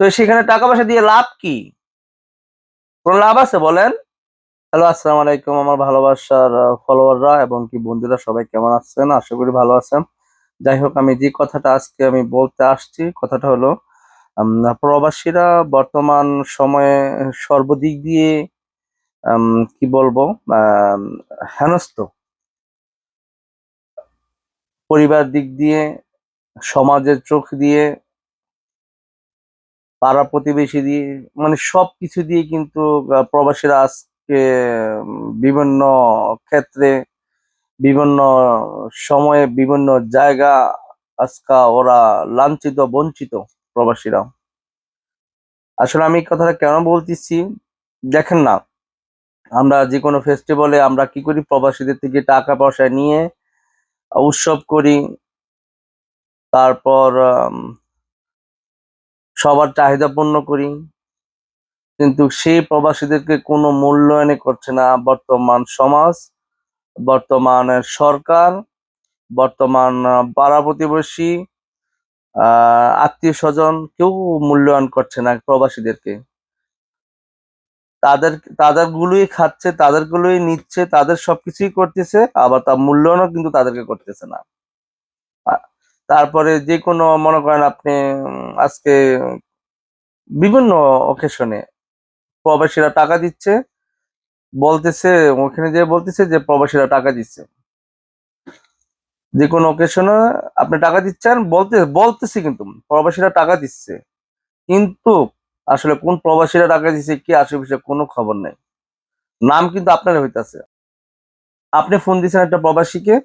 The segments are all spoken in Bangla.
তো সেখানে টাকা পয়সা দিয়ে লাভ কি? কোনো লাভ আছে বলেন? হ্যালো, আসসালামু আলাইকুম আমার ভালোবাসার ফলোয়াররা এবং কি বন্ধুরা, সবাই কেমন আছেন? আশা করি ভালো আছেন। যাই হোক, আমি যে কথাটা আজকে আমি বলতে আসছি, কথাটা হলো প্রবাসীরা বর্তমান সময়ে সর্বদিক দিয়ে আম, কি বলবো, আম, হেনস্থ। পরিবার দিক দিয়ে, সমাজের চোখ দিয়ে, পাড়া প্রতিবেশী দিয়ে, মানে সবকিছু দিয়ে কিন্তু প্রবাসীরা আজকে বিভিন্ন ক্ষেত্রে, বিভিন্ন সময়ে, বিভিন্ন জায়গা আজকা ওরা লাঞ্ছিত বঞ্চিত প্রবাসীরা। আসলে আমি এই কথাটা কেন বলতেছি, দেখেন না, আমরা যে কোনো ফেস্টিভ্যালে আমরা কি করি, প্রবাসীদের থেকে টাকা পয়সা নিয়ে উৎসব করি। তারপর সবার চাহিদা পূর্ণ করি, কিন্তু সেই প্রবাসীদেরকে কোনো মূল্যায়নই করছে না বর্তমান সমাজ, বর্তমান সরকার, বর্তমান পাড়া প্রতিবেশী, আত্মীয় স্বজন, কেউ মূল্যায়ন করছে না প্রবাসীদেরকে। তাদের তাদের গুলোই খাচ্ছে, তাদের গুলোই নিচ্ছে, তাদের সবকিছুই করতেছে, আবার তার মূল্যায়নও কিন্তু তাদেরকে করতেছে না। আ- তারপরে যে কোনো মনে করেন আপনি আজকে বিভিন্ন অকেশনে প্রবাসীরা টাকা দিচ্ছে, বলতেছে, ওখানে যে বলতেছে যে প্রবাসীরা টাকা দিচ্ছে, যে কোনো অকেশনে আপনি টাকা দিচ্ছেন, বলতেছি কিন্তু প্রবাসীরা টাকা দিচ্ছে, কিন্তু আসলে কোন প্রবাসীরা টাকা দিচ্ছে কি আশেপাশে কোনো খবর নেই। নাম কিন্তু আপনার হইতাছে। আপনি ফোন দিচ্ছেন একটা প্রবাসীকে,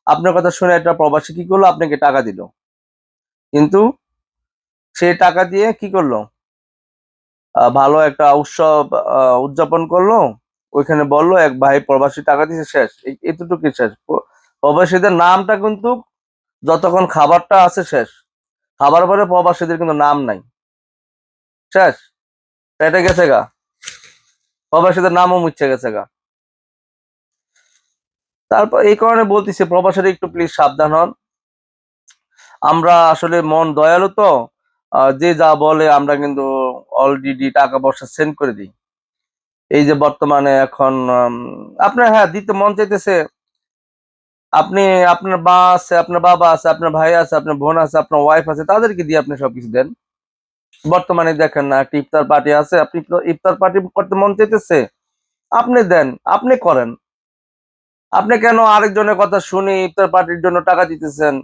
আপনার কথা শুনে একটা প্রবাসী কি করলো, আপনাকে টাকা দিল, কিন্তু সে টাকা দিয়ে কি করলো, ভালো একটা উৎসব উদযাপন করলো, ওইখানে বললো এক ভাই প্রবাসী টাকা দিছে, শেষ, এতটুকু শেষ। প্রবাসীদের নামটা কিন্তু যতক্ষণ খাবারটা আছে শেষ, খাবার পরে প্রবাসীদের কিন্তু নাম নাই, শেষ, পেটে গেছে গা, প্রবাসীদের নামও মুচ্ছে গেছে গা। তারপর এই কারণে বলতেছি প্রবাসীরা একটু প্লিজ সাবধান হন। আমরা আসলে মন দয়ালু তো, যে যা বলে আমরা কিন্তু অলরেডি টাকা পয়সা সেন্ড করে দিই। এই যে বর্তমানে এখন আপনার, হ্যাঁ, দিতে মন চাইতেছে, আপনি, আপনার মা আছে, আপনার বাবা আছে, আপনার ভাই আছে, আপনার বোন আছে, আপনার ওয়াইফ আছে, তাদেরকে দিয়ে আপনি সবকিছু দেন। বর্তমানে দেখেন না, একটা ইফতার পার্টি আছে, আপনি ইফতার পার্টি করতে মন চাইতেছে, আপনি দেন, আপনি করেন। আপনি কেন আরেকজনের কথা শুনে ইফতার পার্টির জন্য টাকা দিতেছেন?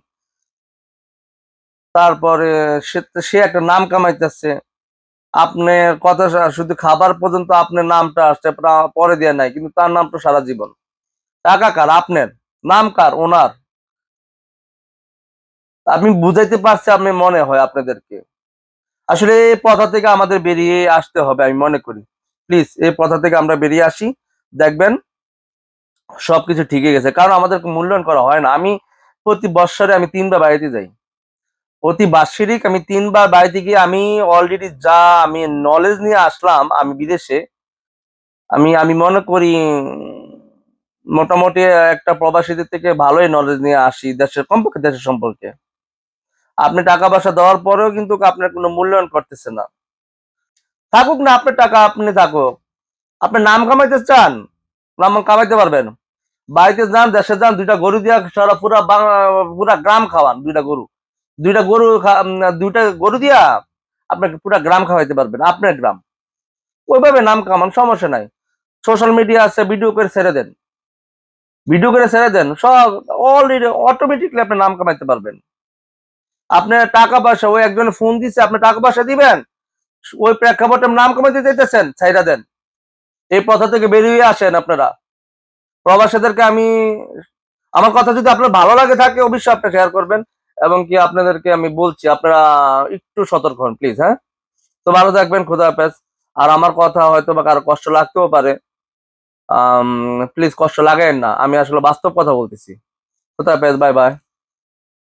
তারপরে সে সে একটা নাম কামাইতেছে, আপনার কথা শুধু খাবার পর্যন্ত আপনার নামটা আসছে, পরে দিয়ে নাই, কিন্তু তার নামটা সারা জীবন। টাকা কার? আপনার। নাম কার? ওনার। আমি বুঝাইতে পারছি, আমি মনে হয় আপনাদেরকে। আসলে এই পথা থেকে আমাদের বেরিয়ে আসতে হবে, আমি মনে করি। প্লিজ এই পথা থেকে আমরা বেরিয়ে আসি, দেখবেন সবকিছু ঠিকই গেছে। কারণ আমাদেরকে মূল্যায়ন করা হয় না। আমি প্রতি বৎসরে আমি ৩ বার বাড়িতে যাই। প্রতি বাৎসরিক আমি ৩ বার বাড়িতে গিয়ে আমি অলরেডি যা আমি নলেজ নিয়ে আসলাম আমি বিদেশে, আমি আমি মনে করি মোটামুটি একটা প্রবাসীদের থেকে ভালোই নলেজ নিয়ে আসি দেশের, কমপক্ষে দেশের সম্পর্কে। আপনি টাকা পয়সা দেওয়ার পরেও কিন্তু আপনার কোনো মূল্যায়ন করতেছে না। থাকুক না আপনার টাকা, আপনি থাকুক। আপনি নাম কামাইতে চান, নাম কামাইতে পারবেন। বাড়িতে যান, দেশে যান, 2টা গরু দিয়া সারা পুরা গ্রাম খাওয়ান। 2টা গরু, 2টা গরু দিয়া আপনাকে পুরা গ্রাম খাওয়াইতে পারবেন, আপনার গ্রাম। ওইভাবে নাম কামান, সমস্যা নাই। সোশ্যাল মিডিয়া আছে, ভিডিও করে ছেড়ে দেন, ভিডিও করে ছেড়ে দেন, সব অলরেডি অটোমেটিকলি আপনি নাম কামাইতে পারবেন। আপনার টাকা পয়সা, ওই একজন ফোন দিচ্ছে, আপনি টাকা পয়সা দিবেন, ওই প্রেক্ষাপটে নাম কামাইতে চাইতেছেন, ছাইরা দেন। এই পথা থেকে বেরিয়ে আসেন আপনারা। প্রবাসীদেরকে আমি, আমার কথা যদি আপনার ভালো লাগে থাকে, অবশ্যই আপনি শেয়ার করবেন, এবং কি আপনাদেরকে আমি বলছি আপনারা একটু সতর্ক হন প্লিজ। হ্যাঁ, তো ভালো থাকবেন, খোদা হাফেজ। আর আমার কথা হয়তো বা কারো কষ্ট লাগতেও পারে, প্লিজ কষ্ট লাগায়েন না, আমি আসলে বাস্তব কথা বলতেছি। খোদা হাফেজ, বাই বাই।